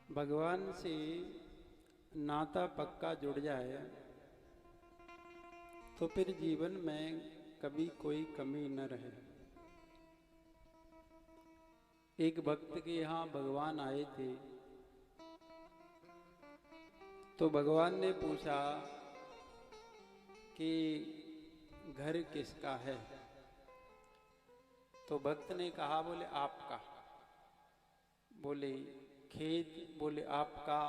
भगवान से नाता पक्का जुड़ जाए तो फिर जीवन में कभी कोई कमी न रहे। एक भक्त के यहाँ भगवान आए थे तो भगवान ने पूछा कि घर किसका है। तो भक्त ने कहा, बोले आपका। बोले खेत, बोले आपका।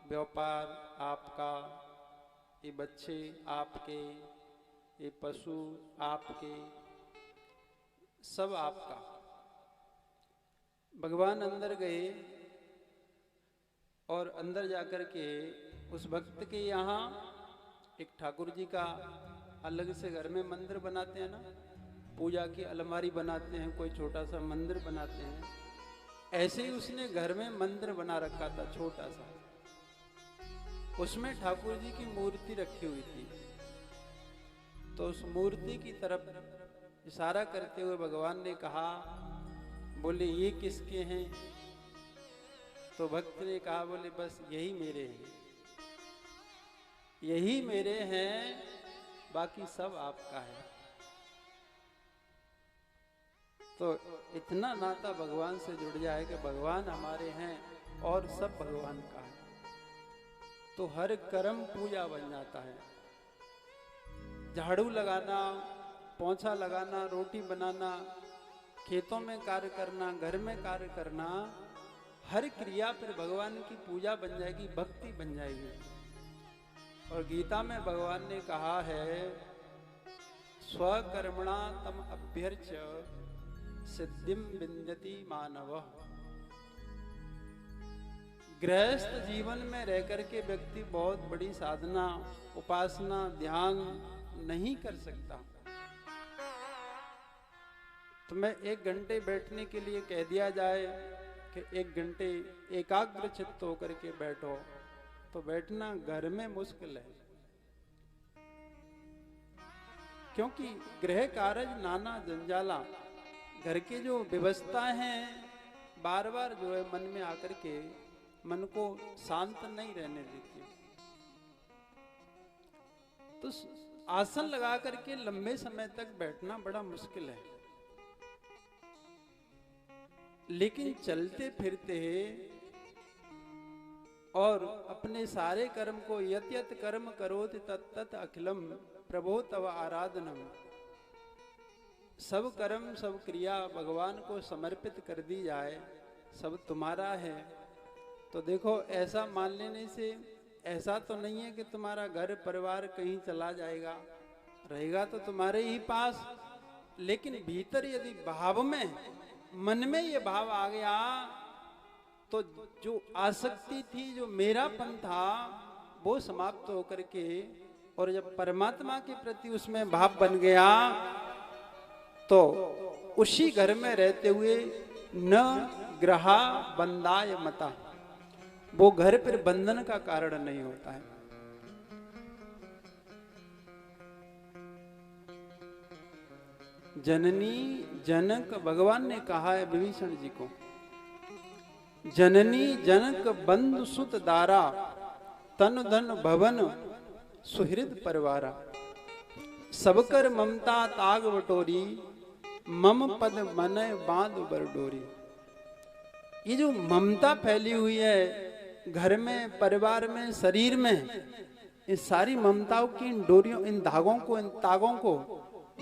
व्यापार आपका। ये बच्चे आपके, ये पशु आपके, सब आपका। भगवान अंदर गए और अंदर जाकर के उस भक्त के यहाँ एक ठाकुर जी का अलग से घर में मंदिर बनाते हैं ना, पूजा की अलमारी बनाते हैं, कोई छोटा सा मंदिर बनाते हैं, ऐसे ही उसने घर में मंदिर बना रखा था छोटा सा। उसमें ठाकुर जी की मूर्ति रखी हुई थी। तो उस मूर्ति की तरफ इशारा करते हुए भगवान ने कहा, बोले ये किसके हैं। तो भक्त ने कहा, बोले बस यही मेरे हैं, यही मेरे हैं, बाकी सब आपका है। तो इतना नाता भगवान से जुड़ जाए कि भगवान हमारे हैं और सब भगवान का है, तो हर कर्म पूजा बन जाता है। झाड़ू लगाना, पोंछा लगाना, रोटी बनाना, खेतों में कार्य करना, घर में कार्य करना, हर क्रिया पर भगवान की पूजा बन जाएगी, भक्ति बन जाएगी। और गीता में भगवान ने कहा है, स्वकर्मणा तम अभ्यर्च्य सिद्धिम विंदति मानव। गृहस्थ जीवन में रह करके व्यक्ति बहुत बड़ी साधना, उपासना, ध्यान नहीं कर सकता। तो मैं 1 घंटे बैठने के लिए कह दिया जाए कि 1 घंटे एकाग्र चित्त होकर के बैठो, तो बैठना घर में मुश्किल है। क्योंकि गृह कार्य नाना जंजाला, घर के जो व्यवस्था हैं बार बार जो है मन में आकर के मन को शांत नहीं रहने देती। तो आसन लगा करके लंबे समय तक बैठना बड़ा मुश्किल है। लेकिन चलते फिरते और अपने सारे कर्म को यत यत कर्म करोति तत् तत् अखिलम प्रभो तव आराधनम, सब कर्म सब क्रिया भगवान को समर्पित कर दी जाए, सब तुम्हारा है। तो देखो, ऐसा मान लेने से ऐसा तो नहीं है कि तुम्हारा घर परिवार कहीं चला जाएगा, रहेगा तो तुम्हारे ही पास। लेकिन भीतर यदि भाव में, मन में ये भाव आ गया, तो जो आसक्ति थी, जो मेरापन था, वो समाप्त होकर के, और जब परमात्मा के प्रति उसमें भाव बन गया, तो उसी घर में रहते हुए न ग्रहा बंदाय मता, वो घर पर बंधन का कारण नहीं होता है। जननी जनक, भगवान ने कहा है विभीषण जी को, जननी जनक बंधु सुत दारा, तन धन भवन सुहृद परिवारा, सबकर ममता ताग बटोरी, मम पद मन बांध बरडोरी। ये जो ममता फैली हुई है घर में, परिवार में, शरीर में, इस सारी ममताओं की इन डोरियों, इन धागों को, इन तागों को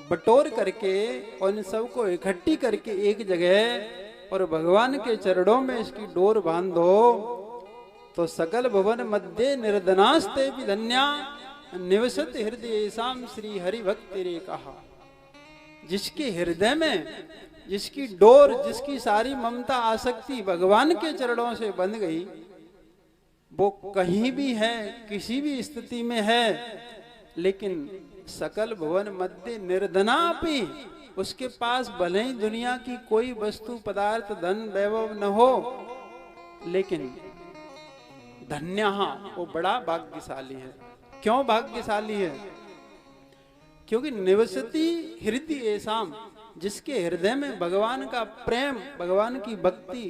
बटोर करके और इन सब को इकट्ठी करके एक जगह और भगवान के चरणों में इसकी डोर बांध दो, तो सकल भवन मध्य निर्धनास्ते विधन्या निवसत हृदय शाम श्री हरि भक्ति रे कहा। जिसके हृदय में, जिसकी डोर, जिसकी सारी ममता आसक्ति भगवान के चरणों से बंध गई, वो कहीं भी है, किसी भी स्थिति में है, लेकिन सकल भवन मध्य निर्धनापि, उसके पास भले ही दुनिया की कोई वस्तु, पदार्थ, धन, वैभव न हो, लेकिन धन्यः, वो बड़ा भाग्यशाली है। क्यों भाग्यशाली है? क्योंकि निवसति हृदय ऐसाम, जिसके हृदय में भगवान का प्रेम, भगवान की भक्ति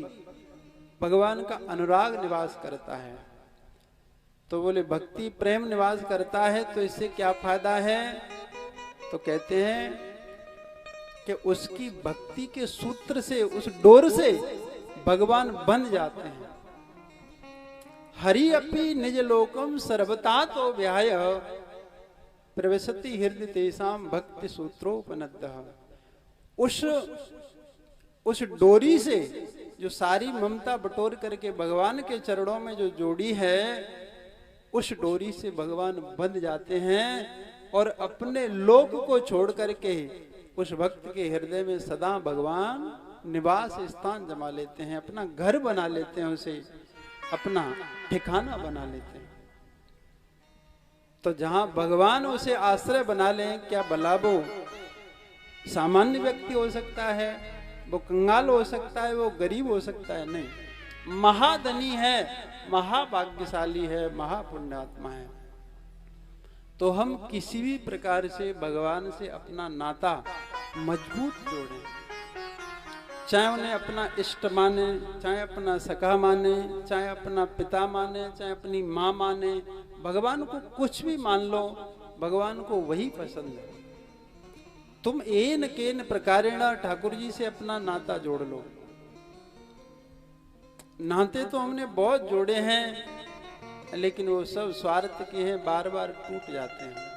भगवान का अनुराग निवास करता है। तो बोले भक्ति प्रेम निवास करता है तो इससे क्या फायदा है? तो कहते हैं कि उसकी भक्ति के सूत्र से, उस डोर से भगवान बंध जाते हैं। हरि अपि निज लोकम सर्वता तो व्याय प्रवेशति हृदय तेषाम भक्ति सूत्रोपनद्ध। उस डोरी से जो सारी ममता बटोर करके भगवान के चरणों में जो जोड़ी है, उस डोरी से भगवान बंध जाते हैं और अपने लोक को छोड़ करके उस भक्त के हृदय में सदा भगवान निवास स्थान जमा लेते हैं, अपना घर बना लेते हैं, उसे अपना ठिकाना बना लेते हैं। तो जहां भगवान उसे आश्रय बना लें, क्या भला वो सामान्य व्यक्ति हो सकता है, वो कंगाल हो सकता है, वो गरीब हो सकता है? नहीं, महाधनी है, महाभाग्यशाली है, महापुण्यात्मा है। तो हम किसी भी प्रकार से भगवान से अपना नाता मजबूत जोड़ें, चाहे उन्हें अपना इष्ट माने, चाहे अपना सखा माने, चाहे अपना पिता माने, चाहे अपनी माँ माने, भगवान को कुछ भी मान लो, भगवान को वही पसंद है। तुम एन केन प्रकारेण ठाकुर जी से अपना नाता जोड़ लो। नाते तो हमने बहुत जोड़े हैं, लेकिन वो सब स्वार्थ के हैं, बार बार टूट जाते हैं।